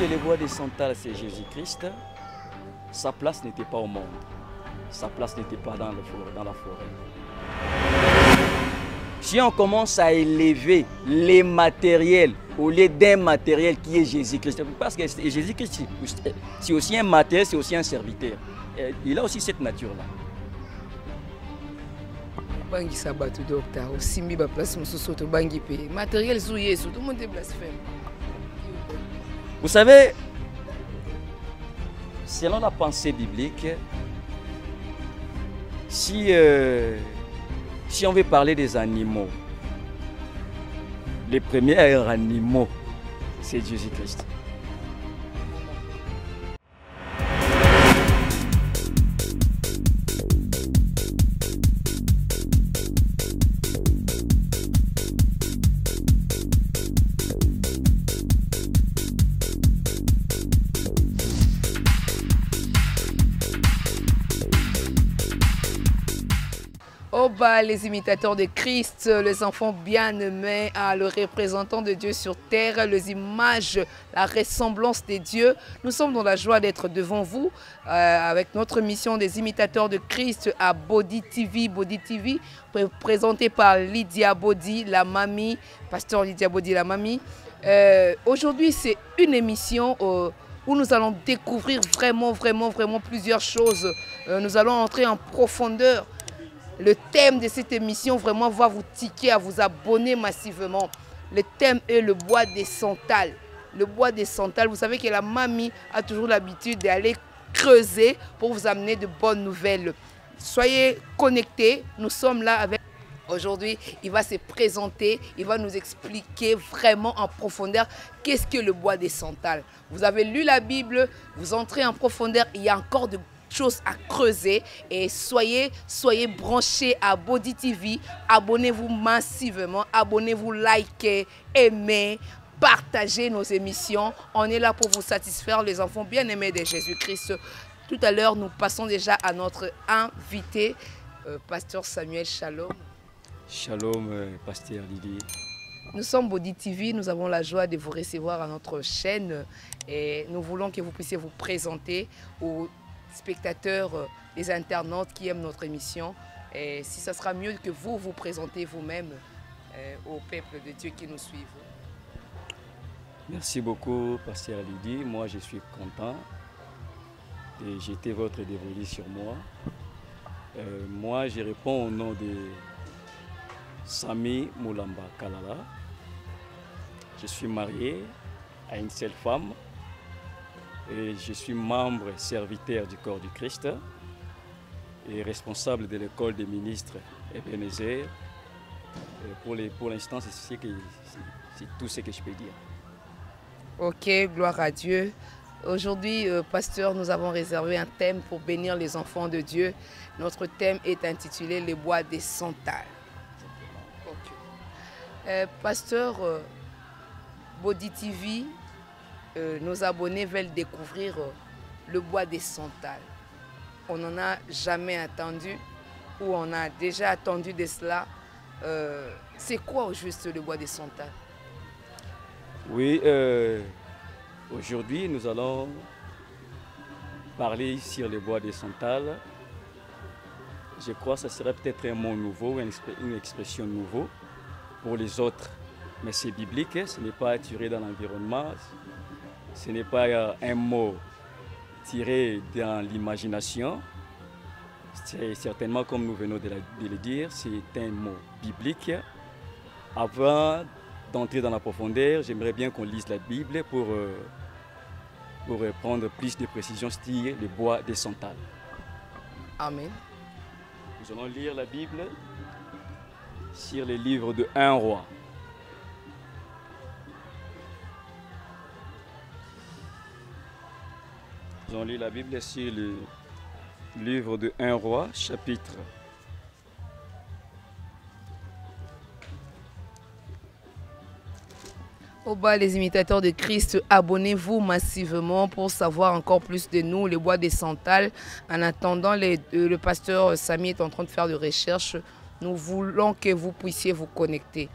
que le bois de santal, c'est Jésus-Christ, sa place n'était pas au monde. Sa place n'était pas dans la forêt. Si on commence à élever les matériels au lieu d'un matériel qui est Jésus-Christ, parce que Jésus-Christ, c'est aussi un matériel, c'est aussi un serviteur. Il a aussi cette nature-là. Bangi Sabato docteur, aussi mis ma place mon soto bangi pé. Matériel souillé, tout le monde est blasphème. Vous savez, selon la pensée biblique, si on veut parler des animaux, les premiers animaux, c'est Jésus-Christ. Au bas, les imitateurs de Christ, les enfants bien-aimés, le représentant de Dieu sur terre, les images, la ressemblance de Dieu. Nous sommes dans la joie d'être devant vous avec notre mission des imitateurs de Christ à Body TV. Body TV, présenté par Lydia Body, la mamie, pasteur Lydia Body, la mamie. Aujourd'hui, c'est une émission où nous allons découvrir vraiment plusieurs choses. Nous allons entrer en profondeur. Le thème de cette émission vraiment va vous tiquer à vous abonner massivement. Le thème est le bois des santales. Le bois des santales, vous savez que la mamie a toujours l'habitude d'aller creuser pour vous amener de bonnes nouvelles. Soyez connectés, nous sommes là avec... Aujourd'hui, il va se présenter, il va nous expliquer vraiment en profondeur qu'est-ce que le bois des santales. Vous avez lu la Bible, vous entrez en profondeur, il y a encore de choses à creuser et soyez branchés à Body TV, abonnez-vous massivement, abonnez-vous, likez, aimez, partagez nos émissions. On est là pour vous satisfaire, les enfants bien-aimés de Jésus-Christ. Tout à l'heure, nous passons déjà à notre invité, pasteur Samuel. Shalom. Shalom, pasteur Lydie. Nous sommes Body TV, nous avons la joie de vous recevoir à notre chaîne et nous voulons que vous puissiez vous présenter aux spectateurs, les internautes qui aiment notre émission. Et si ça sera mieux que vous vous présentez vous-même au peuple de Dieu qui nous suivent. Merci beaucoup, pasteur Lydie. Moi, je suis content de jeter votre dévolu sur moi. Moi, je réponds au nom de Sami Moulamba Kalala. Je suis marié à une seule femme. Et je suis membre serviteur du corps du Christ et responsable de l'école des ministres Ebenezer. Pour l'instant, c'est tout ce que je peux dire. Ok, gloire à Dieu. Aujourd'hui, pasteur, nous avons réservé un thème pour bénir les enfants de Dieu. Notre thème est intitulé « Les bois des santales ». Okay. Pasteur, Body TV, nos abonnés veulent découvrir le bois des santales. On n'en a jamais attendu ou on a déjà attendu de cela. C'est quoi au juste le bois des santales? Oui, aujourd'hui nous allons parler sur le bois des santales. Je crois que ce serait peut-être un mot nouveau, une expression nouveau pour les autres. Mais c'est biblique, ce n'est pas tiré dans l'environnement. Ce n'est pas un mot tiré dans l'imagination. C'est certainement, comme nous venons de le dire, c'est un mot biblique. Avant d'entrer dans la profondeur, j'aimerais bien qu'on lise la Bible pour prendre plus de précisions sur le bois des santales. Amen. Nous allons lire la Bible sur le livre de 1 Roi. Nous allons lire la Bible sur le livre de 1 Roi, chapitre. Au bas, les imitateurs de Christ, abonnez-vous massivement pour savoir encore plus de nous, les bois des santales. En attendant, le pasteur Samy est en train de faire des recherches. Nous voulons que vous puissiez vous connecter.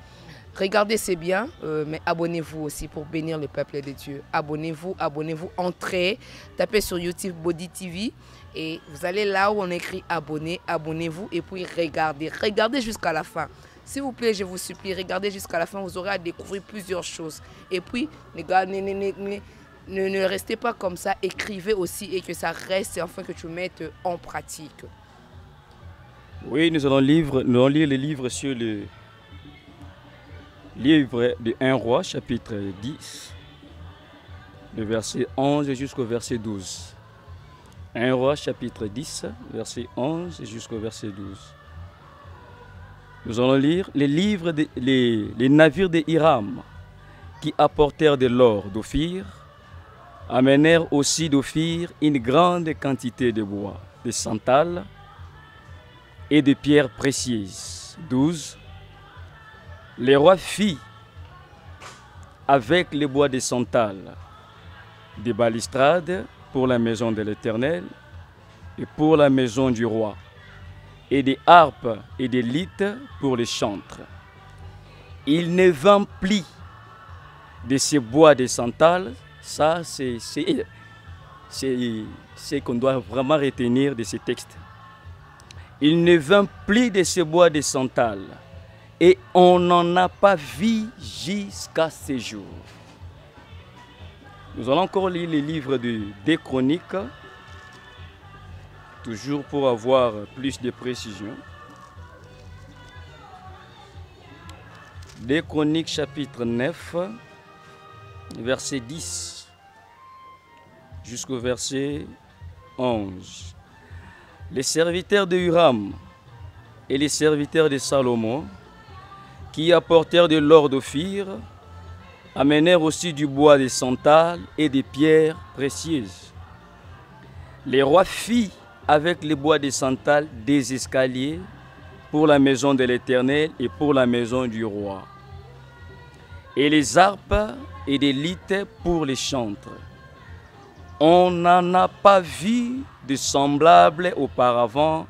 Regardez, c'est bien, mais abonnez-vous aussi pour bénir le peuple de Dieu. Abonnez-vous, abonnez-vous, entrez, tapez sur YouTube Body TV et vous allez là où on écrit abonner, abonnez-vous et puis regardez. Regardez jusqu'à la fin. S'il vous plaît, je vous supplie, regardez jusqu'à la fin, vous aurez à découvrir plusieurs choses. Et puis, les gars, ne restez pas comme ça, écrivez aussi et que ça reste afin que tu mettes en pratique. Oui, nous allons lire les livres sur le livre de 1 Roi, chapitre 10, le verset 11 jusqu'au verset 12. 1 Roi, chapitre 10, verset 11 jusqu'au verset 12. Nous allons lire les navires de Hiram qui apportèrent de l'or d'Ophir, amenèrent aussi d'Ophir une grande quantité de bois, de santal et de pierres précieuses. 12. Les rois fit avec les bois de santal des balustrades pour la maison de l'Éternel et pour la maison du roi, et des harpes et des lyres pour les chantres. Il ne vend plus de ces bois de santal. Ça, c'est ce qu'on doit vraiment retenir de ces textes. Il ne vend plus de ces bois de santal. Et on n'en a pas vu jusqu'à ce jour. Nous allons encore lire les livres des Chroniques, toujours pour avoir plus de précision. Des Chroniques, chapitre 9, verset 10 jusqu'au verset 11. Les serviteurs de Huram et les serviteurs de Salomon, qui apportèrent de l'or d'Ophir, amenèrent aussi du bois de santal et des pierres précieuses. Les rois firent avec les bois de santal des escaliers pour la maison de l'Éternel et pour la maison du roi, et les harpes et des lyres pour les chantres. On n'en a pas vu de semblable auparavant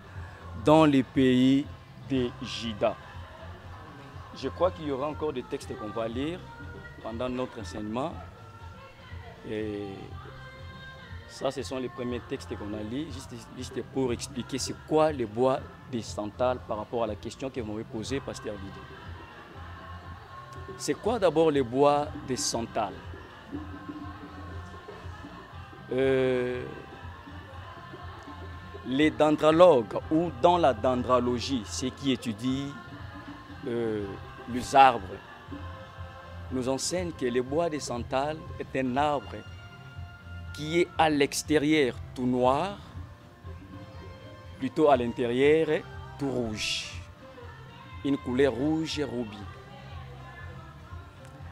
dans les pays de Juda. Je crois qu'il y aura encore des textes qu'on va lire pendant notre enseignement. Et ça, ce sont les premiers textes qu'on a lus, juste pour expliquer c'est quoi le bois de santal par rapport à la question que vous m'avez posée, Pasteur Didier. C'est quoi d'abord le bois de santal? Les dendrologues, ou dans la dendrologie, ceux qui étudient les arbres, nous enseignent que le bois de santal est un arbre qui est à l'extérieur tout noir, plutôt à l'intérieur tout rouge, une couleur rouge et rubis.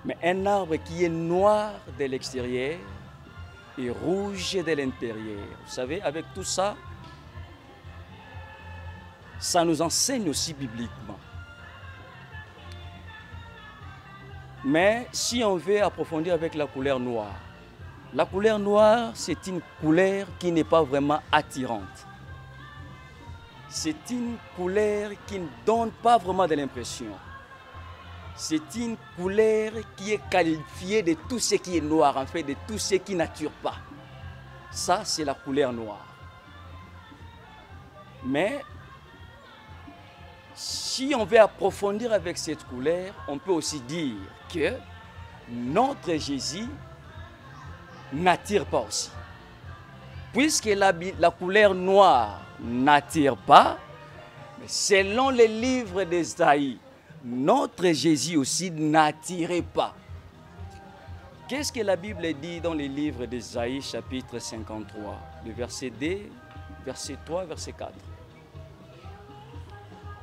Mais un arbre qui est noir de l'extérieur et rouge de l'intérieur, vous savez, avec tout ça, ça nous enseigne aussi bibliquement. Mais si on veut approfondir avec la couleur noire, c'est une couleur qui n'est pas vraiment attirante. C'est une couleur qui ne donne pas vraiment de l'impression. C'est une couleur qui est qualifiée de tout ce qui est noir, en fait, de tout ce qui n'attire pas. Ça, c'est la couleur noire. Mais si on veut approfondir avec cette couleur, on peut aussi dire que notre Jésus n'attire pas aussi. Puisque la couleur noire n'attire pas, mais selon les livres d'Ésaïe, notre Jésus aussi n'attirait pas. Qu'est-ce que la Bible dit dans les livres d'Ésaïe, chapitre 53, le verset 2, verset 3, verset 4?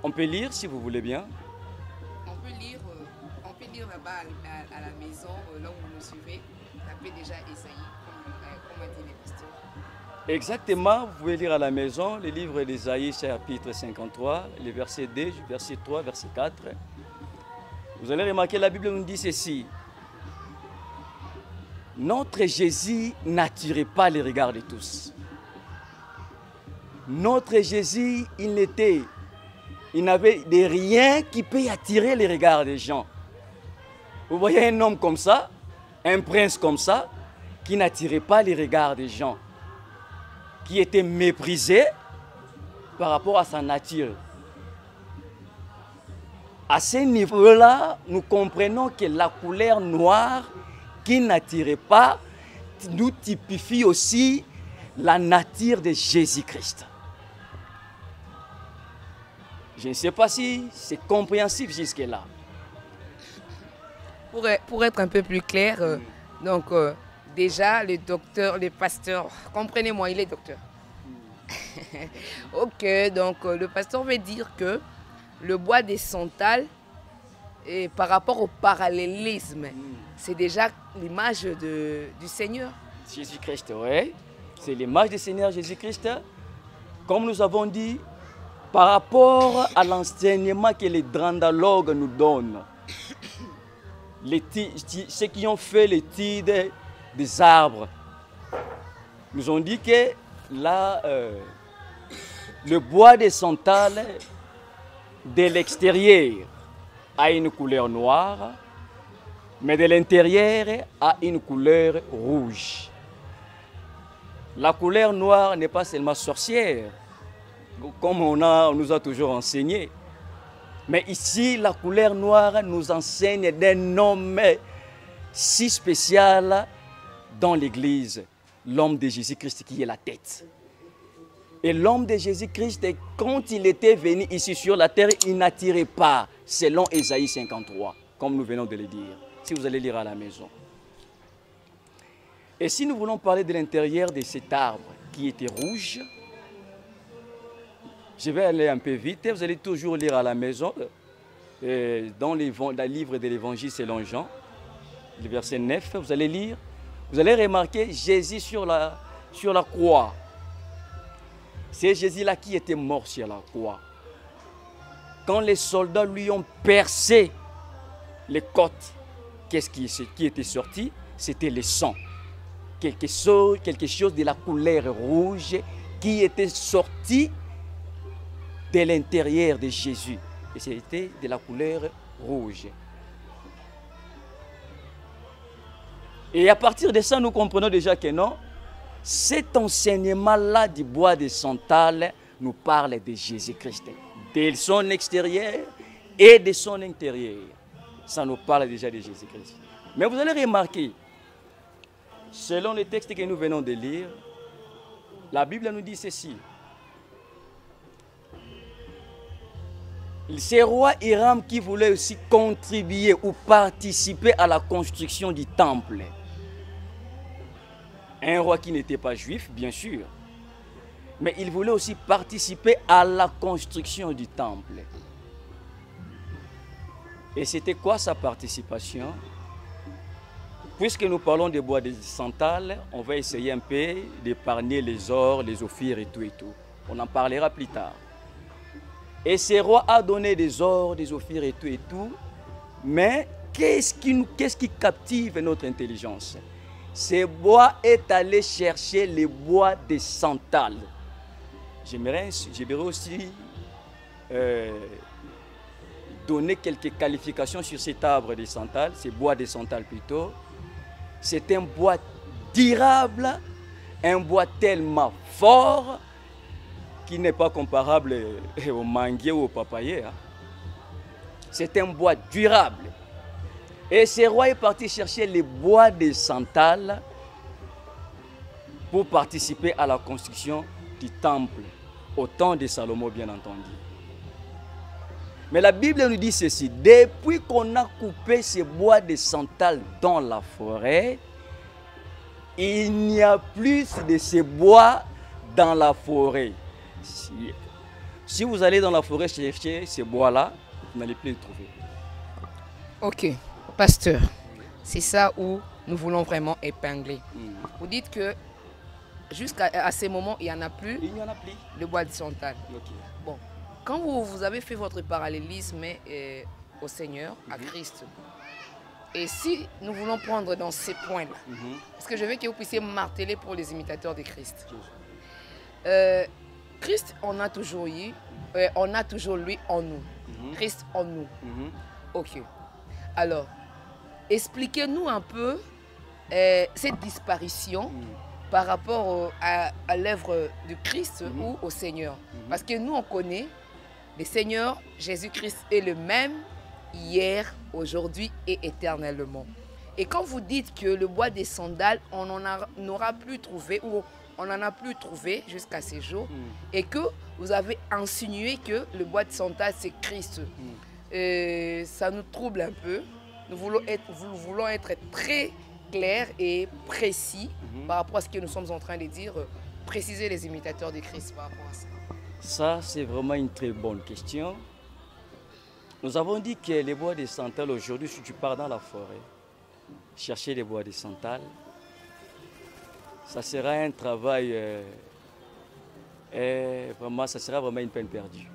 On peut lire si vous voulez bien. On peut lire là-bas à la maison, là où vous nous suivez. Tapez déjà Ésaïe, comme a dit les pasteurs. Exactement, vous pouvez lire à la maison le livre d'Ésaïe, chapitre 53, les versets 2, verset 3, verset 4. Vous allez remarquer, la Bible nous dit ceci. Notre Jésus n'attirait pas les regards de tous. Notre Jésus, il n'avait de rien qui peut attirer les regards des gens. Vous voyez un homme comme ça, un prince comme ça, qui n'attirait pas les regards des gens, qui était méprisé par rapport à sa nature. À ce niveau-là, nous comprenons que la couleur noire qui n'attirait pas nous typifie aussi la nature de Jésus-Christ. Je ne sais pas si c'est compréhensif jusque-là. Pour être un peu plus clair, donc déjà le docteur, le pasteur, comprenez-moi, il est docteur. Ok, donc le pasteur veut dire que le bois des santales, et par rapport au parallélisme, c'est déjà l'image du Seigneur. Jésus-Christ, oui. C'est l'image du Seigneur Jésus-Christ. Comme nous avons dit, par rapport à l'enseignement que les drandalogues nous donnent, ceux qui ont fait l'étude des arbres, nous ont dit que là, le bois des santales de l'extérieur a une couleur noire, mais de l'intérieur a une couleur rouge. La couleur noire n'est pas seulement sorcière, comme on nous a toujours enseigné. Mais ici, la couleur noire nous enseigne d'un nom si spécial dans l'Église, l'homme de Jésus-Christ qui est la tête. Et l'homme de Jésus-Christ, quand il était venu ici sur la terre, il n'attirait pas, selon Ésaïe 53, comme nous venons de le dire, si vous allez lire à la maison. Et si nous voulons parler de l'intérieur de cet arbre qui était rouge, je vais aller un peu vite, vous allez toujours lire à la maison, dans le livre de l'Évangile selon Jean, le verset 9, vous allez lire, vous allez remarquer Jésus sur la croix. C'est Jésus-là qui était mort sur la croix. Quand les soldats lui ont percé les côtes, qu'est-ce qui était sorti? C'était le sang. Quelque chose de la couleur rouge qui était sorti de l'intérieur de Jésus. Et c'était de la couleur rouge. Et à partir de ça, nous comprenons déjà que non, cet enseignement-là du bois de santales nous parle de Jésus-Christ, de son extérieur et de son intérieur. Ça nous parle déjà de Jésus-Christ. Mais vous allez remarquer, selon le texte que nous venons de lire, la Bible nous dit ceci. C'est roi Hiram qui voulait aussi contribuer ou participer à la construction du temple. Un roi qui n'était pas juif, bien sûr, mais il voulait aussi participer à la construction du temple. Et c'était quoi sa participation? Puisque nous parlons des bois de santales, on va essayer un peu d'épargner les ors, les ophirs et tout et tout. On en parlera plus tard. Et ce roi a donné des ors, des ophirs et tout, mais qu'est-ce qui captive notre intelligence? Ce bois est allé chercher les bois des santales. J'aimerais aussi donner quelques qualifications sur cet arbre des santales, ce bois des santales plutôt. C'est un bois durable, un bois tellement fort qui n'est pas comparable au manguier ou au papayer. Hein. C'est un bois durable. Et ce roi est parti chercher les bois des santales pour participer à la construction du temple, au temps de Salomon, bien entendu. Mais la Bible nous dit ceci, depuis qu'on a coupé ces bois de santales dans la forêt, il n'y a plus de ces bois dans la forêt. Si vous allez dans la forêt chercher ces bois-là, vous n'allez plus les trouver. Ok, pasteur, c'est ça où nous voulons vraiment épingler. Vous dites que jusqu'à ces moments, il n'y en a plus. Il n'y en a plus. Le bois de santal. Okay. Bon, quand vous avez fait votre parallélisme au Seigneur, à Christ, et si nous voulons prendre dans ces points-là, parce que je veux que vous puissiez marteler pour les imitateurs de Christ. Christ, on a toujours lui en nous. Christ en nous. Ok. Alors, expliquez-nous un peu cette disparition par rapport à l'œuvre du Christ ou au Seigneur. Parce que nous, on connaît, le Seigneur Jésus-Christ est le même hier, aujourd'hui et éternellement. Et quand vous dites que le bois des sandales, on n'aura plus trouvé, ou on n'en a plus trouvé jusqu'à ces jours, et que vous avez insinué que le bois de sandales, c'est Christ. Ça nous trouble un peu. Nous voulons être très clairs et précis par rapport à ce que nous sommes en train de dire. Préciser les imitateurs de Christ par rapport à ça. Ça, c'est vraiment une très bonne question. Nous avons dit que les bois de santal, aujourd'hui, si tu pars dans la forêt, chercher les bois de santal, ça sera un travail, vraiment, ça sera vraiment une peine perdue.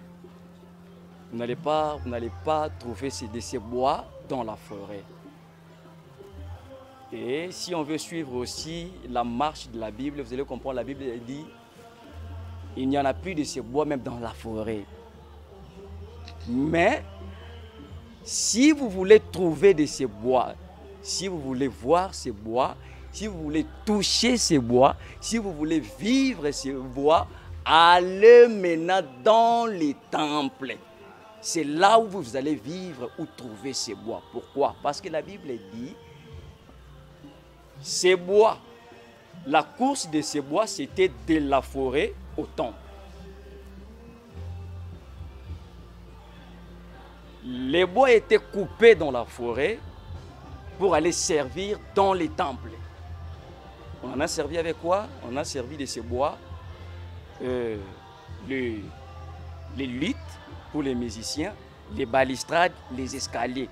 Vous n'allez pas trouver ces bois dans la forêt. Et si on veut suivre aussi la marche de la Bible, vous allez comprendre, la Bible dit il n'y en a plus de ces bois même dans la forêt. Mais si vous voulez trouver de ces bois, si vous voulez voir ces bois, si vous voulez toucher ces bois, si vous voulez vivre ces bois, allez maintenant dans les temples. C'est là où vous allez vivre ou trouver ces bois. Pourquoi? Parce que la Bible dit, ces bois, la course de ces bois, c'était de la forêt au temple. Les bois étaient coupés dans la forêt pour aller servir dans les temples. On en a servi avec quoi? On a servi de ces bois, les luttes pour les musiciens, les balustrades, les escaliers.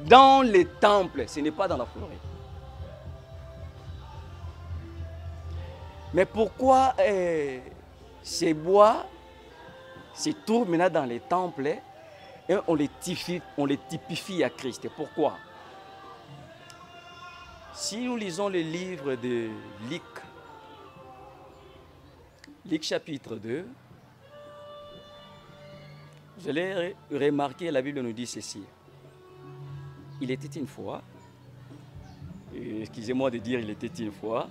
Dans les temples, ce n'est pas dans la forêt. Mais pourquoi ces bois se trouvent maintenant dans les temples et on les typifie à Christ? Pourquoi? Si nous lisons le livre de Luc, Luc chapitre 2, vous allez remarquer, la Bible nous dit ceci. Il était une fois, excusez-moi de dire il était une fois,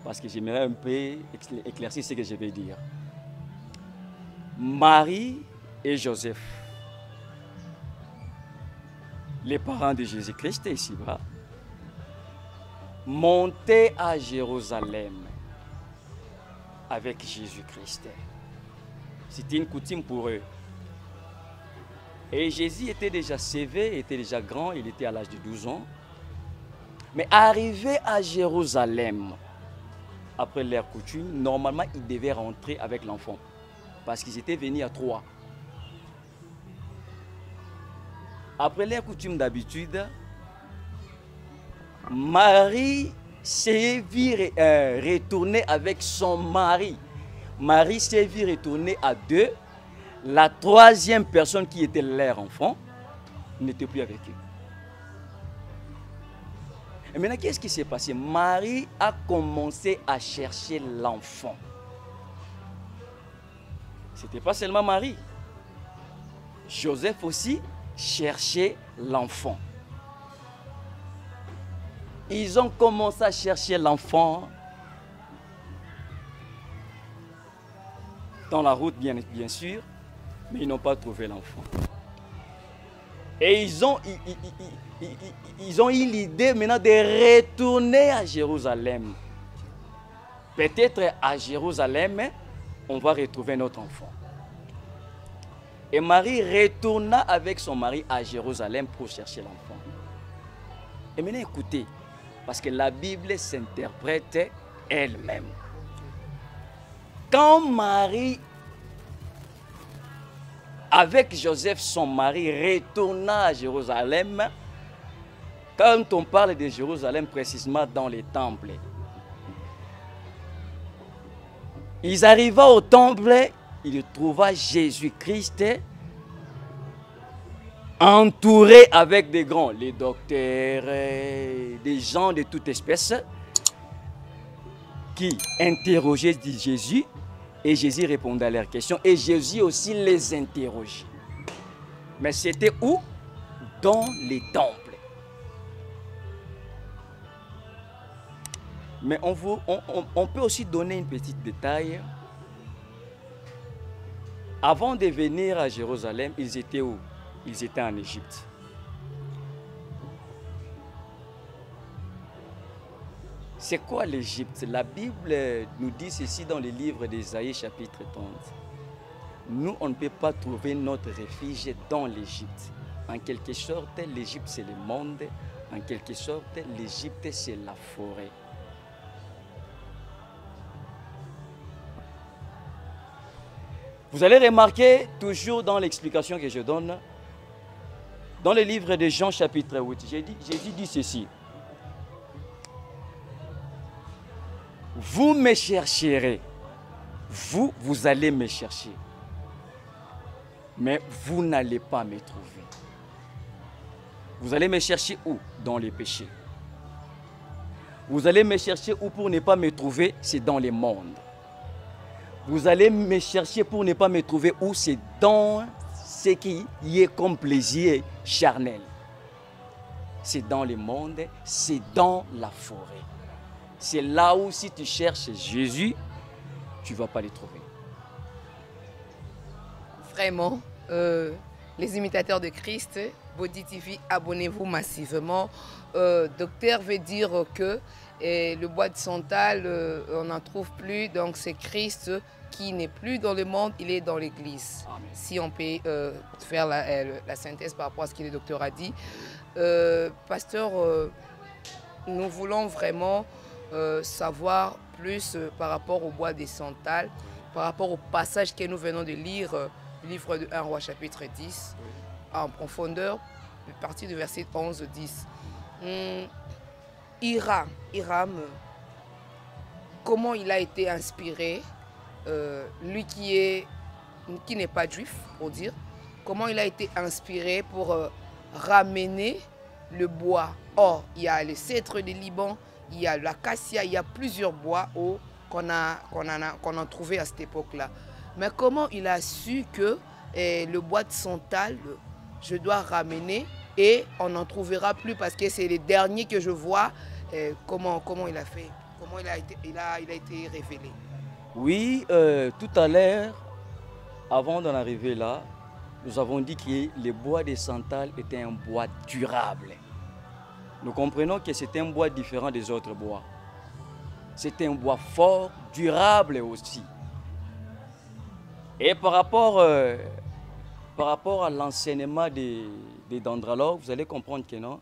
parce que j'aimerais un peu éclaircir ce que je vais dire. Marie et Joseph, les parents de Jésus-Christ ici-bas, montaient à Jérusalem avec Jésus-Christ. C'était une coutume pour eux. Et Jésus était déjà sévé, était déjà grand, il était à l'âge de 12 ans. Mais arrivé à Jérusalem, après leur coutume, normalement, ils devaient rentrer avec l'enfant. Parce qu'ils étaient venus à 3. Après leur coutume d'habitude, Marie s'est vue retourner avec son mari. Marie s'est vue retourner à 2. La troisième personne qui était leur enfant n'était plus avec eux. Et maintenant, qu'est-ce qui s'est passé? Marie a commencé à chercher l'enfant. Ce n'était pas seulement Marie. Joseph aussi cherchait l'enfant. Ils ont commencé à chercher l'enfant dans la route, bien sûr. Mais ils n'ont pas trouvé l'enfant. Et ils ont eu l'idée maintenant de retourner à Jérusalem. Peut-être à Jérusalem, on va retrouver notre enfant. Et Marie retourna avec son mari à Jérusalem pour chercher l'enfant. Et maintenant écoutez, parce que la Bible s'interprète elle-même. Quand Marie avec Joseph, son mari, retourna à Jérusalem. Quand on parle de Jérusalem, précisément dans les temples, ils arrivaient au temple, ils trouvaient Jésus-Christ entouré avec des grands, les docteurs, des gens de toute espèce, qui interrogeaient Jésus. Et Jésus répondait à leurs questions. Et Jésus aussi les interrogeait. Mais c'était où? Dans les temples. Mais on peut aussi donner une petite détail. Avant de venir à Jérusalem, ils étaient où? Ils étaient en Égypte. C'est quoi l'Égypte? La Bible nous dit ceci dans le livre d'Ésaïe chapitre 30. Nous, on ne peut pas trouver notre refuge dans l'Égypte. En quelque sorte, l'Égypte, c'est le monde. En quelque sorte, l'Égypte, c'est la forêt. Vous allez remarquer, toujours dans l'explication que je donne, dans le livre de Jean chapitre 8, Jésus dit ceci. Vous me chercherez, vous allez me chercher, mais vous n'allez pas me trouver. Vous allez me chercher où? Dans les péchés. Vous allez me chercher où pour ne pas me trouver? C'est dans les mondes. Vous allez me chercher pour ne pas me trouver où? C'est dans ce qui y est comme plaisir charnel. C'est dans le monde, c'est dans la forêt. C'est là où si tu cherches Jésus, tu ne vas pas le trouver. Vraiment, les imitateurs de Christ, Body TV, abonnez-vous massivement. Docteur veut dire que le bois de santal, on n'en trouve plus, donc c'est Christ qui n'est plus dans le monde, il est dans l'église. Si on peut faire la synthèse par rapport à ce que le docteur a dit. Pasteur, nous voulons vraiment savoir plus par rapport au bois des santales, par rapport au passage que nous venons de lire, le livre de 1 Roi chapitre 10, en profondeur, à partir du verset 11-10. Hiram, comment il a été inspiré, lui qui n'est pas juif, pour dire, comment il a été inspiré pour ramener le bois. Or, il y a le cèdre du Liban, il y a l'acacia, il y a plusieurs bois qu'on a trouvé à cette époque-là. Mais comment il a su que le bois de santal, je dois ramener et on n'en trouvera plus parce que c'est les derniers que je vois. Comment il a fait? Comment il a été révélé? Oui, tout à l'heure, avant d'en arriver là, nous avons dit que le bois de santal était un bois durable. Nous comprenons que c'est un bois différent des autres bois. C'est un bois fort, durable aussi. Et par rapport à l'enseignement des dendrologues, vous allez comprendre que non.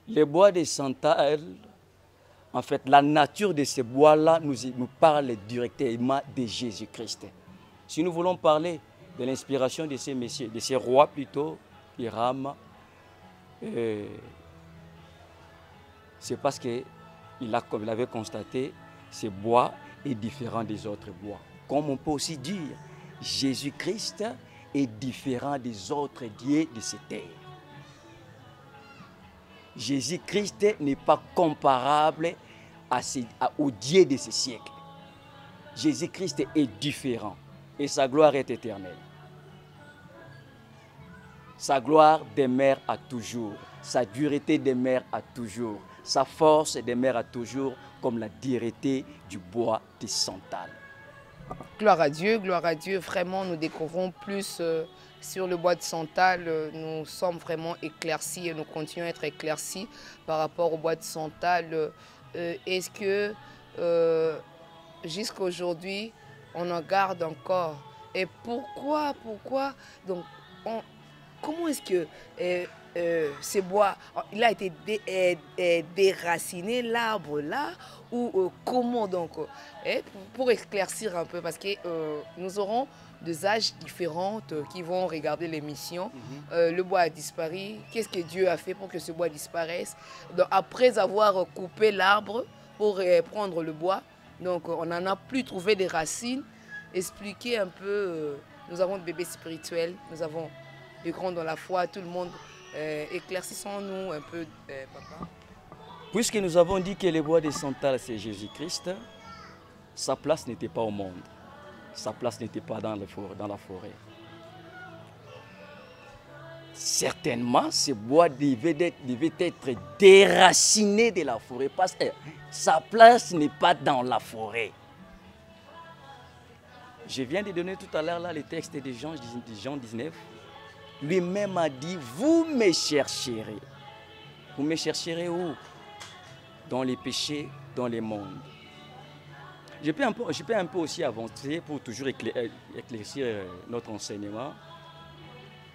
Les bois de santal, en fait, la nature de ces bois-là nous parle directement de Jésus-Christ. Si nous voulons parler de l'inspiration de ces messieurs, de ces rois plutôt, Hiram, c'est parce qu'il avait constaté ce bois est différent des autres bois. Comme on peut aussi dire, Jésus-Christ est différent des autres dieux de cette terre. Jésus-Christ n'est pas comparable au Dieu de ce siècle. Jésus-Christ est différent et sa gloire est éternelle. Sa gloire demeure à toujours, sa dureté demeure à toujours, sa force demeure à toujours comme la dureté du bois de santal. Gloire à Dieu, vraiment nous découvrons plus sur le bois de santal, nous sommes vraiment éclaircis et nous continuons à être éclaircis par rapport au bois de santal. Est-ce que jusqu'à aujourd'hui on en garde encore? Et pourquoi donc comment est-ce que ce bois, il a été déraciné, l'arbre là, ou comment donc? Pour éclaircir un peu, parce que nous aurons des âges différents qui vont regarder l'émission. Le bois a disparu. Qu'est-ce que Dieu a fait pour que ce bois disparaisse? Donc, après avoir coupé l'arbre pour prendre le bois, donc on n'en a plus trouvé des racines. Expliquez un peu, nous avons des bébés spirituels, nous avons des grands dans la foi, tout le monde. Éclaircissons-nous un peu, papa. Puisque nous avons dit que le bois de santal, c'est Jésus-Christ, sa place n'était pas au monde. Sa place n'était pas dans la forêt. certainement, ce bois devait être déraciné de la forêt parce que sa place n'est pas dans la forêt. Je viens de donner tout à l'heure là le texte de Jean 19. Lui-même a dit, vous me chercherez. Vous me chercherez où? Dans les péchés, dans les mondes. Je peux un peu aussi avancer pour toujours éclaircir notre enseignement.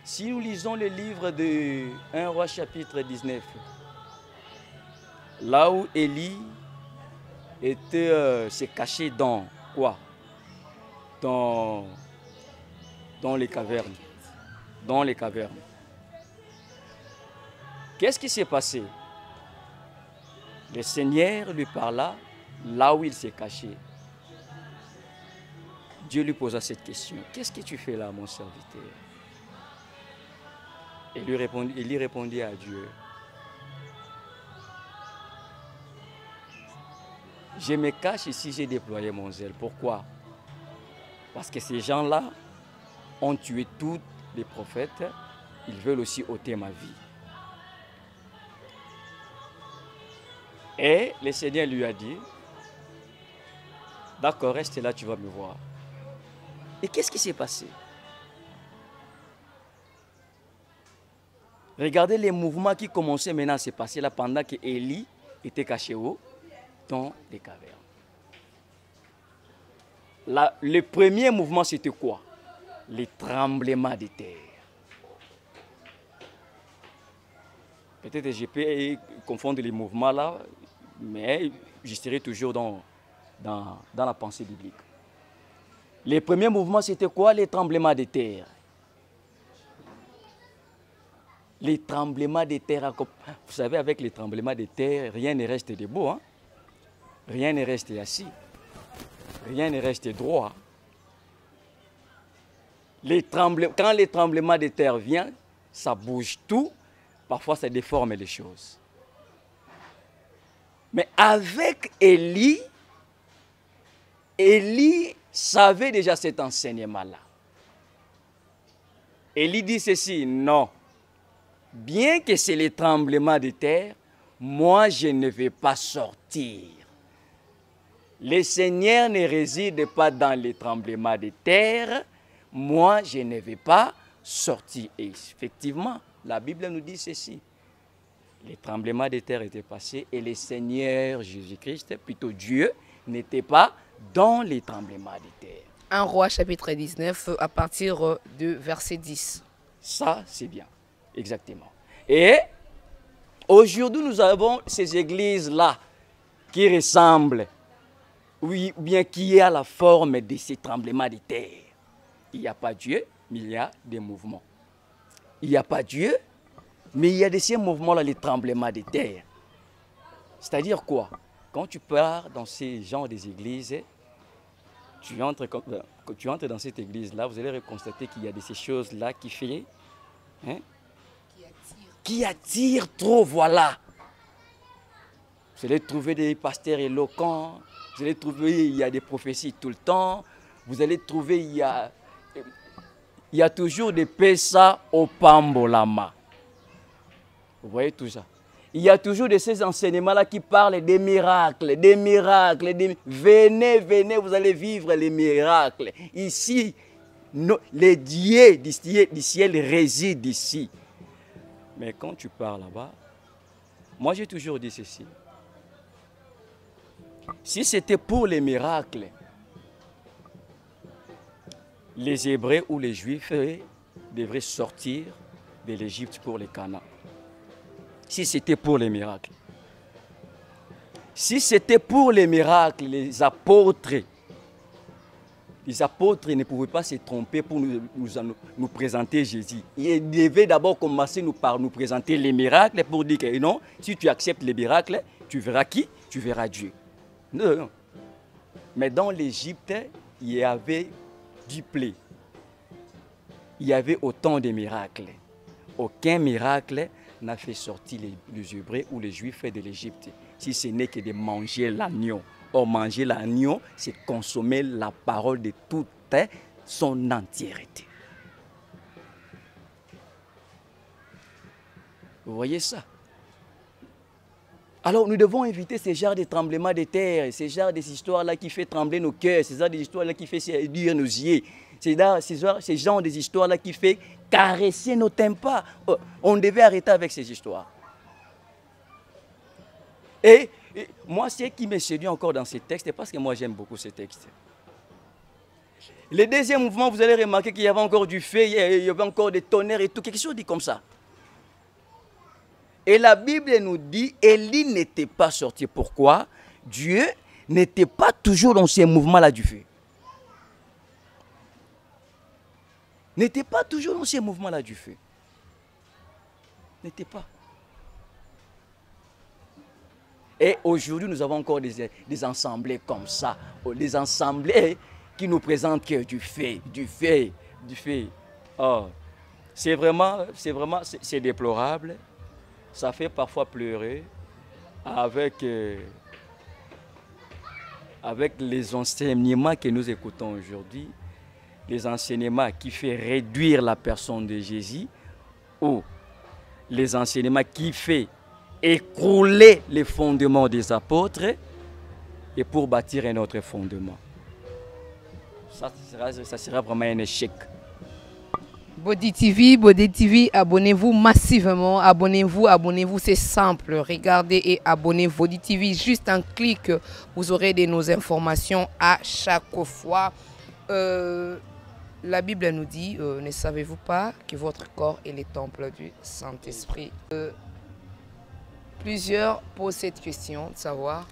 Si nous lisons le livre de 1 Roi chapitre 19, là où Élie s'est caché dans quoi? Dans les cavernes. Dans les cavernes. Qu'est-ce qui s'est passé? Le Seigneur lui parla là où il s'est caché. Dieu lui posa cette question. Qu'est-ce que tu fais là, mon serviteur? Et il répondit à Dieu. Je me cache ici, j'ai déployé mon zèle. Pourquoi? Parce que ces gens-là ont tué tous les prophètes. Ils veulent aussi ôter ma vie. Et le Seigneur lui a dit, d'accord, reste là, tu vas me voir. Et qu'est-ce qui s'est passé? Regardez les mouvements qui commençaient maintenant à se passer là pendant que Élie était caché où? Dans les cavernes. Le premier mouvement, c'était quoi? Les tremblements de terre. Peut-être que je peux confondre les mouvements là, mais je serai toujours dans la pensée biblique. Les premiers mouvements, c'était quoi? Les tremblements de terre. Les tremblements de terre, vous savez, avec les tremblements de terre, rien ne reste debout. Hein? Rien ne reste assis. Rien ne reste droit. Quand les tremblements de terre viennent, ça bouge tout. Parfois, ça déforme les choses. Mais avec Élie, Élie savait déjà cet enseignement-là. Élie dit ceci, non. Bien que c'est les tremblements de terre, moi, je ne vais pas sortir. Le Seigneur ne réside pas dans les tremblements de terre. Moi, je ne vais pas sortir. Et effectivement, la Bible nous dit ceci. Les tremblements de terre étaient passés et le Seigneur Jésus-Christ, plutôt Dieu, n'était pas dans les tremblements de terre. 1 Roi chapitre 19 à partir de verset 10. Ça, c'est bien. Exactement. Et aujourd'hui, nous avons ces églises-là qui ressemblent, oui, ou bien qui est à la forme de ces tremblements de terre. Il n'y a pas Dieu, mais il y a des mouvements. Il n'y a pas Dieu, mais il y a de ces mouvements-là, les tremblements de terre. C'est-à-dire quoi? Quand tu pars dans ces genres d'églises, tu entres dans cette église-là, vous allez constater qu'il y a de ces choses-là qui font, hein, qui attirent trop, voilà. Vous allez trouver des pasteurs éloquents, vous allez trouver, il y a des prophéties tout le temps, vous allez trouver, il y a toujours des pesa au pambolama. Vous voyez tout ça? Il y a toujours de ces enseignements-là qui parlent des miracles, des miracles. Venez, venez, vous allez vivre les miracles. Ici, les dieux du ciel résident ici. Mais quand tu pars là-bas, moi j'ai toujours dit ceci. Si c'était pour les miracles, les Hébreux ou les Juifs devraient sortir de l'Égypte pour les Canaan. Si c'était pour les miracles. Si c'était pour les miracles, les apôtres ne pouvaient pas se tromper pour nous présenter Jésus. Ils devaient d'abord commencer par nous présenter les miracles pour dire que non, si tu acceptes les miracles, tu verras qui? Tu verras Dieu. Non. Mais dans l'Égypte, il y avait du blé. Il y avait autant de miracles. Aucun miracle n'a fait sortir les Hébreux ou les Juifs de l'Égypte, si ce n'est que de manger l'agneau. Or, manger l'agneau, c'est consommer la parole de toute son entièreté. Vous voyez ça? Alors nous devons éviter ces genres de tremblements de terre, ces genres d'histoires-là qui fait trembler nos cœurs, ces genres d'histoires-là qui fait séduire nos yeux, ces genres d'histoires-là qui fait caresser nos tympans. On devait arrêter avec ces histoires. Et moi, ce qui me séduit encore dans ces textes, c'est parce que moi j'aime beaucoup ces textes. Le deuxième mouvement, vous allez remarquer qu'il y avait encore du feu, il y avait encore des tonnerres et tout, quelque chose dit comme ça. Et la Bible nous dit, Élie n'était pas sorti. Pourquoi? Dieu n'était pas toujours dans ces mouvements-là du feu. N'était pas toujours dans ces mouvements-là du feu. N'était pas. Et aujourd'hui, nous avons encore des assemblées comme ça. Des assemblées qui nous présentent que du feu, du feu, du feu. Oh, c'est déplorable. Ça fait parfois pleurer avec les enseignements que nous écoutons aujourd'hui, les enseignements qui font réduire la personne de Jésus ou les enseignements qui font écrouler les fondements des apôtres et pour bâtir un autre fondement. Ça sera vraiment un échec. Body TV, abonnez-vous massivement, abonnez-vous, c'est simple, regardez et abonnez-vous. Body TV, juste un clic, vous aurez nos informations à chaque fois. La Bible nous dit, ne savez-vous pas que votre corps est le temple du Saint-Esprit? Plusieurs posent cette question de savoir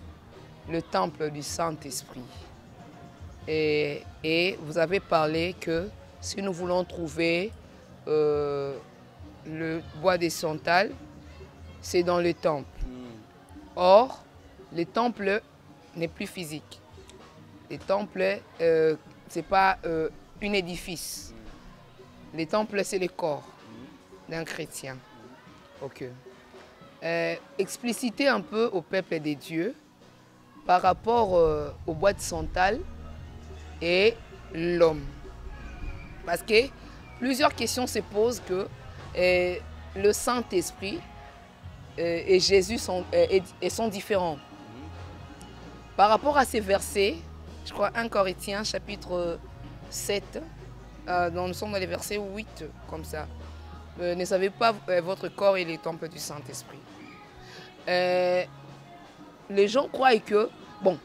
le temple du Saint-Esprit. Et vous avez parlé que si nous voulons trouver le bois des santal, c'est dans le temple. Or, le temple n'est plus physique. Le temple, ce n'est pas un édifice. Le temple, c'est le corps d'un chrétien. Ok. Expliciter un peu au peuple des dieux par rapport au bois de santal et l'homme. Parce que plusieurs questions se posent que le Saint-Esprit et Jésus sont différents. Par rapport à ces versets, je crois 1 Corinthiens chapitre 7, nous sommes dans les versets 8, comme ça. Ne savez pas votre corps est le temple du Saint-Esprit. Les gens croient que, bon,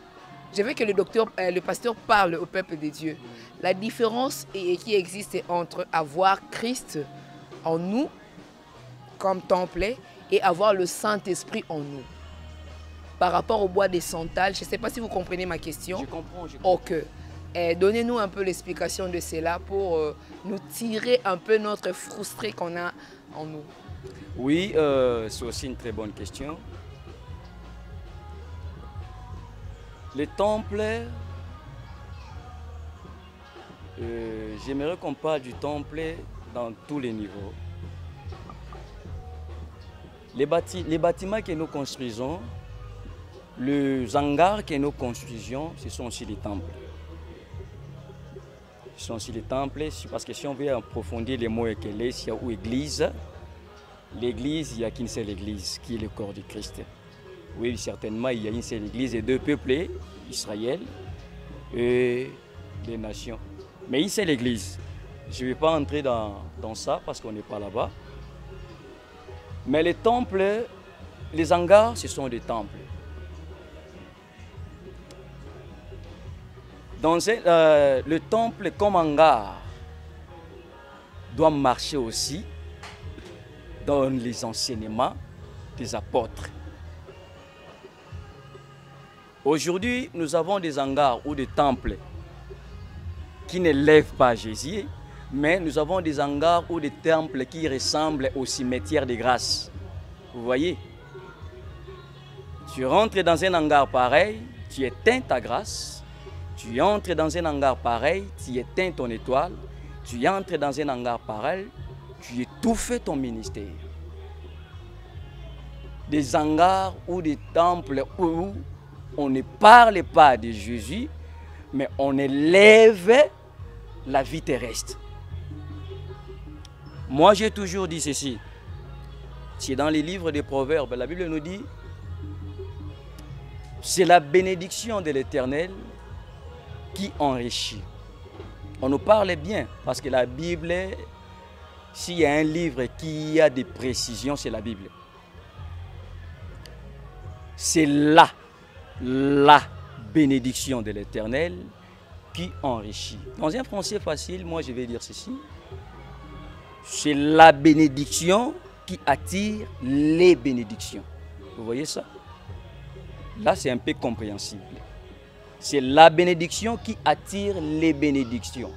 je veux que le pasteur parle au peuple de Dieu. La différence qui existe entre avoir Christ en nous, comme temple, et avoir le Saint-Esprit en nous. Par rapport au bois des santales, je ne sais pas si vous comprenez ma question. Je comprends. Ok. Donnez-nous un peu l'explication de cela pour nous tirer un peu notre frustré qu'on a en nous. Oui, c'est aussi une très bonne question. Les temples, j'aimerais qu'on parle du temple dans tous les niveaux. Les bâtiments que nous construisons, les hangars que nous construisions, ce sont aussi des temples. Ce sont aussi des temples, parce que si on veut approfondir les mots ecclésia ou église, l'église, il n'y a qu'une seule église qui est le corps du Christ. Oui, certainement, il y a une seule église et deux peuples, Israël et les nations. Mais une seule église. Je ne vais pas entrer dans ça parce qu'on n'est pas là-bas. Mais les temples, les hangars, ce sont des temples. Le temple comme hangar doit marcher aussi dans les enseignements des apôtres. Aujourd'hui, nous avons des hangars ou des temples qui ne lèvent pas Jésus, mais nous avons des hangars ou des temples qui ressemblent au cimetière des grâces. Vous voyez? Tu rentres dans un hangar pareil, tu éteins ta grâce. Tu entres dans un hangar pareil, tu éteins ton étoile. Tu entres dans un hangar pareil, tu étouffes ton ministère. Des hangars ou des temples où on ne parle pas de Jésus, mais on élève la vie terrestre. Moi, j'ai toujours dit ceci. c'est dans les livres des Proverbes. La Bible nous dit, c'est la bénédiction de l'Éternel qui enrichit. On nous parle bien, parce que la Bible, s'il y a un livre qui a des précisions, c'est la Bible. C'est la bénédiction de l'Éternel qui enrichit. Dans un français facile, moi je vais dire ceci. C'est la bénédiction qui attire les bénédictions. Vous voyez ça? Là, c'est un peu compréhensible. C'est la bénédiction qui attire les bénédictions.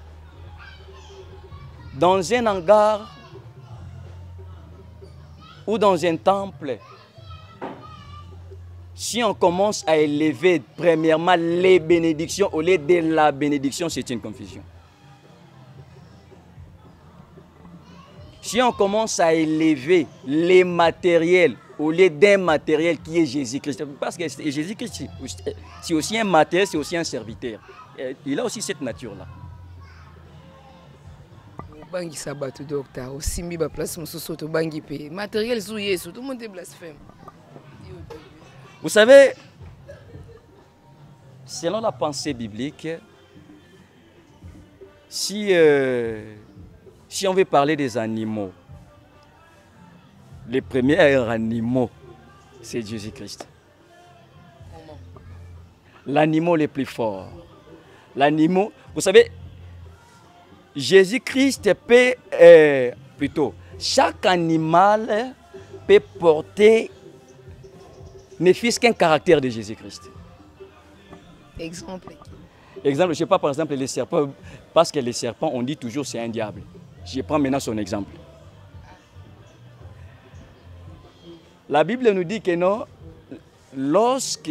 Dans un hangar ou dans un temple, si on commence à élever premièrement les bénédictions au lieu de la bénédiction, c'est une confusion. Si on commence à élever les matériels au lieu d'un matériel qui est Jésus-Christ, parce que Jésus-Christ, c'est aussi un matériel, c'est aussi un serviteur. Il a aussi cette nature-là. Bangi Sabato docteur, aussi mis place mon to bangi pe. Matériel sous Yesu, tout le monde est blasphème. Vous savez, selon la pensée biblique, si on veut parler des animaux, les premiers animaux, c'est Jésus-Christ. L'animal le plus fort. L'animal, vous savez, Jésus-Christ peut, plutôt, chaque animal peut porter ne fût-ce qu'un caractère de Jésus-Christ. Exemple, je ne sais pas, par exemple, les serpents, parce que les serpents, on dit toujours c'est un diable. Je prends maintenant son exemple. La Bible nous dit que non, lorsque,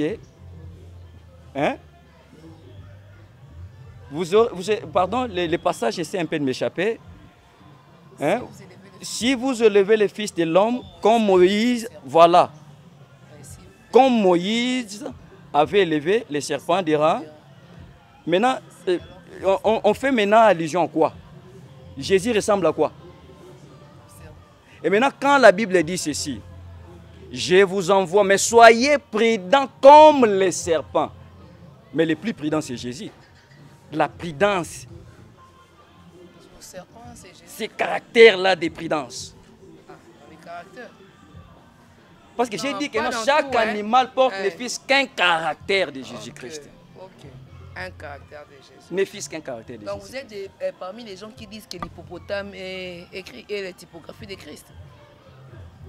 pardon, le passage essaie un peu de m'échapper. Si vous élevez le Fils de l'homme, comme Moïse, voilà. Comme Moïse avait élevé les serpents des rangs. Maintenant, on fait maintenant allusion à quoi? Jésus ressemble à quoi? Et maintenant, quand la Bible dit ceci, je vous envoie, mais soyez prudents comme les serpents. Mais le plus prudent, c'est Jésus. La prudence. Ces caractères-là de prudence. Parce que j'ai dit que chaque animal porte ne fût-ce qu'un caractère de Jésus-Christ. Un caractère de Jésus. Ne fût-ce qu'un caractère de Jésus. Donc vous êtes parmi les gens qui disent que l'hippopotame est écrit et la typographie de Christ.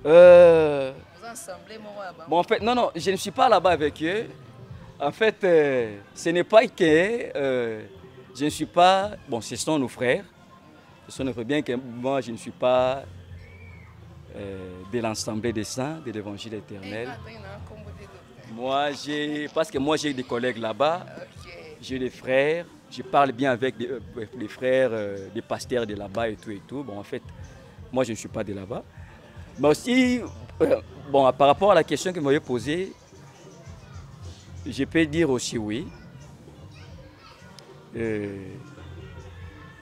Vous ensemblez moi là-bas. Bon, en fait, non, je ne suis pas là-bas avec eux. En fait, ce n'est pas que je ne suis pas... Bon, ce sont nos frères. Ce sont nos frères, bien que moi, je ne suis pas de l'Assemblée des saints, de l'Évangile éternel. Parce que moi, j'ai des collègues là-bas. J'ai des frères. Je parle bien avec les frères, des pasteurs de là-bas et tout. Bon, en fait, moi, je ne suis pas de là-bas. Mais aussi, bon, par rapport à la question que vous m'avez posée, je peux dire aussi oui.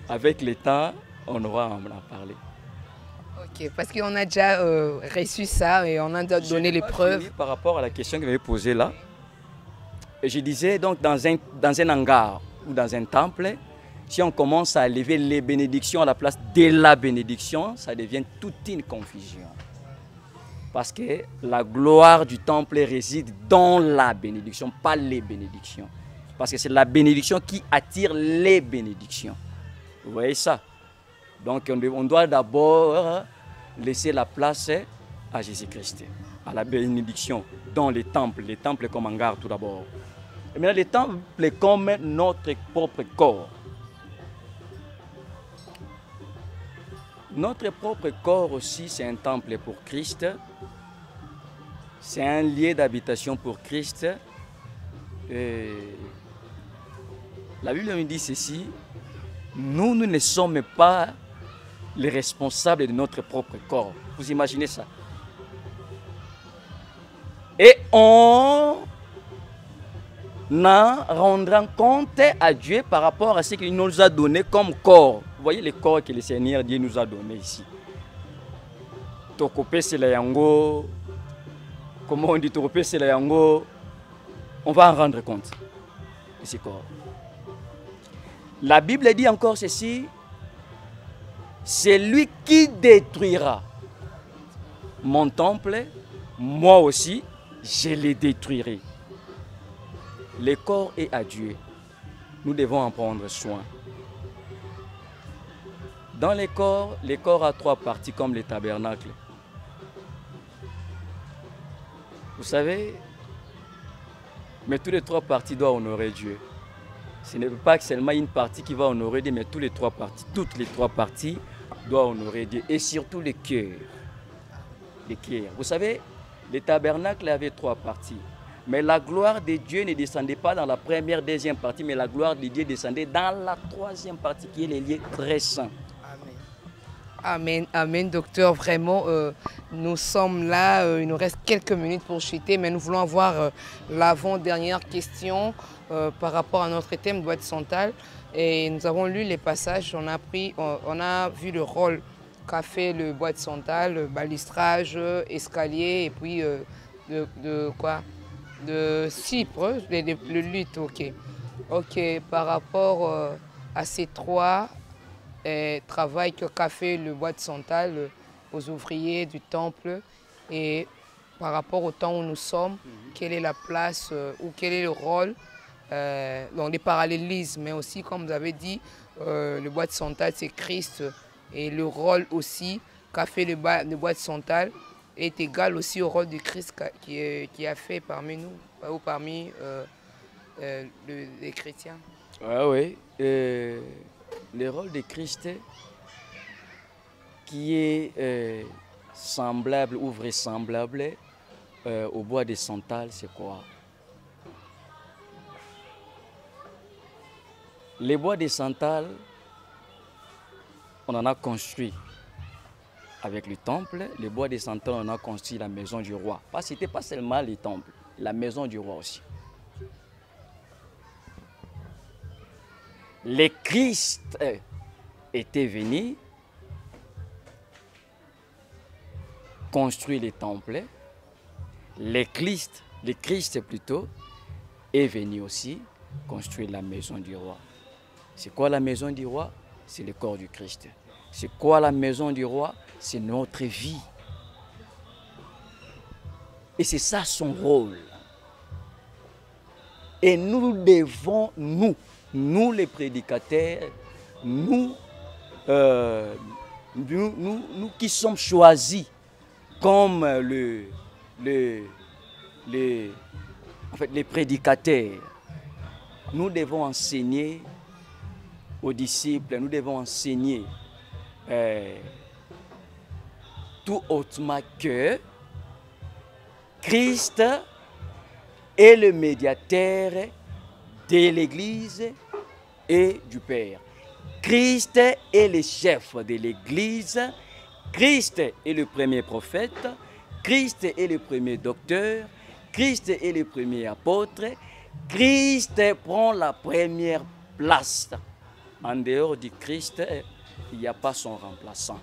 Avec l'État, on aura à en parler. Ok, parce qu'on a déjà reçu ça et on a donné les preuves. Par rapport à la question que vous m'avez posée là, je disais donc dans un hangar ou dans un temple, si on commence à lever les bénédictions à la place de la bénédiction, ça devient toute une confusion. Parce que la gloire du temple réside dans la bénédiction, pas les bénédictions. Parce que c'est la bénédiction qui attire les bénédictions. Vous voyez ça? Donc on doit d'abord laisser la place à Jésus-Christ, à la bénédiction dans les temples comme hangar tout d'abord. Et maintenant les temples comme notre propre corps. Notre propre corps aussi, c'est un temple pour Christ. C'est un lieu d'habitation pour Christ. Et la Bible nous dit ceci, nous ne sommes pas les responsables de notre propre corps. Vous imaginez ça? Et on en rendra compte à Dieu par rapport à ce qu'il nous a donné comme corps. Vous voyez les corps que le Seigneur Dieu nous a donné ici. tokopesela yango, comment on dit tokopesela yango, on va en rendre compte de ce corps. La Bible dit encore ceci, c'est lui qui détruira mon temple, moi aussi, je le détruirai. Le corps est à Dieu. Nous devons en prendre soin. Dans le corps a 3 parties comme le tabernacle. Vous savez, mais toutes les 3 parties doivent honorer Dieu. Ce n'est pas seulement une partie qui va honorer Dieu, mais toutes les 3 parties doivent honorer Dieu. Et surtout le cœur. Le cœur. Vous savez, le tabernacle avait 3 parties. Mais la gloire de Dieu ne descendait pas dans la première, deuxième partie, mais la gloire de Dieu descendait dans la 3e partie, qui est le lieu très saint. Amen, amen, docteur. Vraiment, nous sommes là. Il nous reste quelques minutes pour chuter, mais nous voulons avoir l'avant-dernière question par rapport à notre thème boîte centrale. Et nous avons lu les passages. On a vu le rôle qu'a fait le boîte centrale, le balustrage, escalier, et puis de Cypre, le luth. Ok, par rapport à ces 3 travail qu'a fait le boîte centrale aux ouvriers du temple, et par rapport au temps où nous sommes, quelle est la place ou quel est le rôle dans les parallélismes, mais aussi, comme vous avez dit, le boîte centrale c'est Christ, et le rôle aussi qu'a fait le boîte centrale est égal aussi au rôle de Christ qui a fait parmi nous ou parmi les chrétiens. Ah oui. Le rôle de Christ qui est semblable ou vraisemblable au bois de santal, c'est quoi? Les bois de santal, on en a construit avec le temple. Les bois de santal, on a construit la maison du roi. Ce n'était pas seulement les temples, la maison du roi aussi. Le Christ était venu construire les temples. Le Christ plutôt, est venu aussi construire la maison du roi. C'est quoi la maison du roi? C'est le corps du Christ. C'est quoi la maison du roi? C'est notre vie. Et c'est ça son rôle. Et nous devons, nous les prédicateurs, nous qui sommes choisis comme les prédicateurs, nous devons enseigner aux disciples, nous devons enseigner tout hautement que Christ est le médiateur de l'Église et du Père. Christ est le chef de l'Église. Christ est le premier prophète. Christ est le premier docteur. Christ est le premier apôtre. Christ prend la première place. En dehors du Christ, il n'y a pas son remplaçant.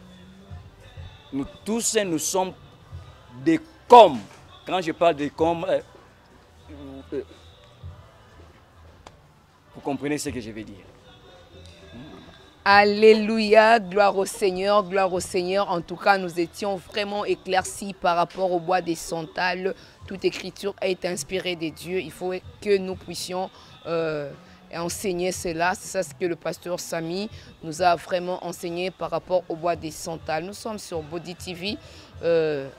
Nous tous, nous sommes des comme. Quand je parle de comme, vous comprenez ce que je veux dire. Alléluia, gloire au Seigneur, gloire au Seigneur. En tout cas, nous étions vraiment éclaircis par rapport au bois des santales. Toute écriture est inspirée de Dieu. Il faut que nous puissions enseigner cela. C'est ça ce que le pasteur Samy nous a vraiment enseigné par rapport au bois des santales. Nous sommes sur Body TV,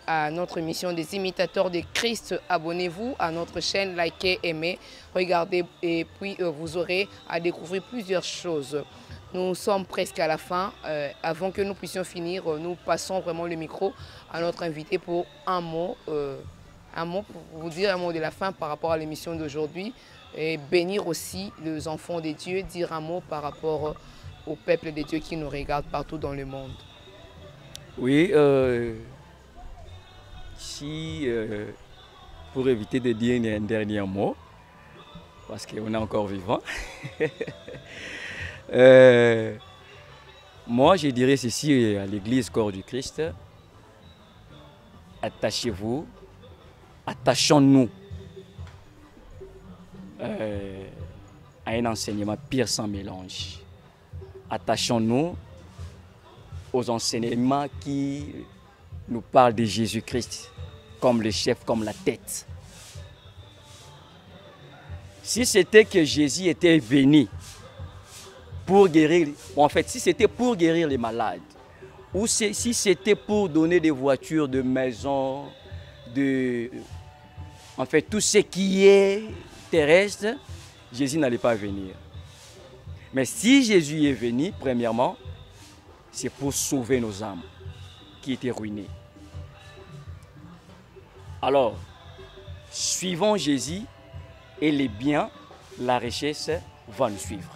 à notre émission des imitateurs de Christ. Abonnez-vous à notre chaîne, likez, aimez, regardez, et puis vous aurez à découvrir plusieurs choses. Nous sommes presque à la fin. Avant que nous puissions finir, nous passons vraiment le micro à notre invité pour un mot pour vous dire un mot de la fin par rapport à l'émission d'aujourd'hui, et bénir aussi les enfants de Dieu, dire un mot par rapport au peuple de Dieu qui nous regarde partout dans le monde. Oui, pour éviter de dire un dernier mot, parce qu'on est encore vivant, moi je dirais ceci à l'église corps du Christ, attachez-vous, attachons-nous à un enseignement pire sans mélange. Attachons-nous aux enseignements qui nous parlent de Jésus-Christ comme le chef, comme la tête. Si c'était que Jésus était venu pour guérir, en fait, si c'était pour guérir les malades, ou si c'était pour donner des voitures, de maisons, en fait, tout ce qui est terrestre, Jésus n'allait pas venir. Mais si Jésus est venu, premièrement, c'est pour sauver nos âmes qui étaient ruinées. Alors, suivons Jésus et les biens, la richesse va nous suivre.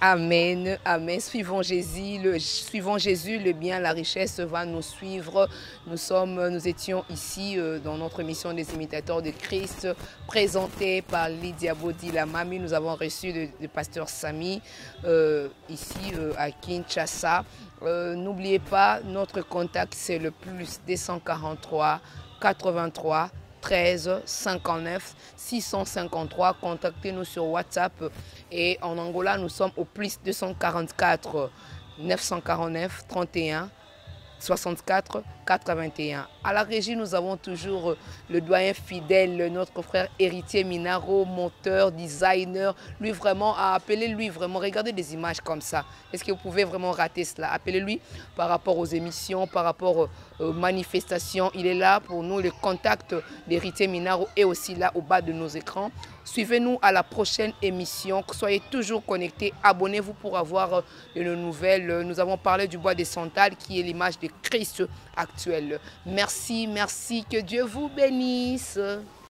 Amen, amen. Suivons Jésus, le bien, la richesse va nous suivre. Nous étions ici dans notre mission des imitateurs de Christ, présentée par Lydia Bodilamami. Nous avons reçu le pasteur Samy ici à Kinshasa. N'oubliez pas, notre contact c'est le plus 243 83 13 59 653. Contactez-nous sur WhatsApp. Et en Angola, nous sommes au plus 244 949 31 64 81. À la régie, nous avons toujours le doyen fidèle, notre frère héritier Minaro, monteur, designer. Lui vraiment, appelez-lui vraiment. Regardez des images comme ça. Est-ce que vous pouvez vraiment rater cela? Appelez-lui par rapport aux émissions, par rapport aux manifestations. Il est là pour nous. Le contact d'héritier Minaro est aussi là au bas de nos écrans. Suivez-nous à la prochaine émission. Soyez toujours connectés. Abonnez-vous pour avoir de nos nouvelles. Nous avons parlé du bois des sandales qui est l'image de Christ actuel. Merci, merci. Que Dieu vous bénisse.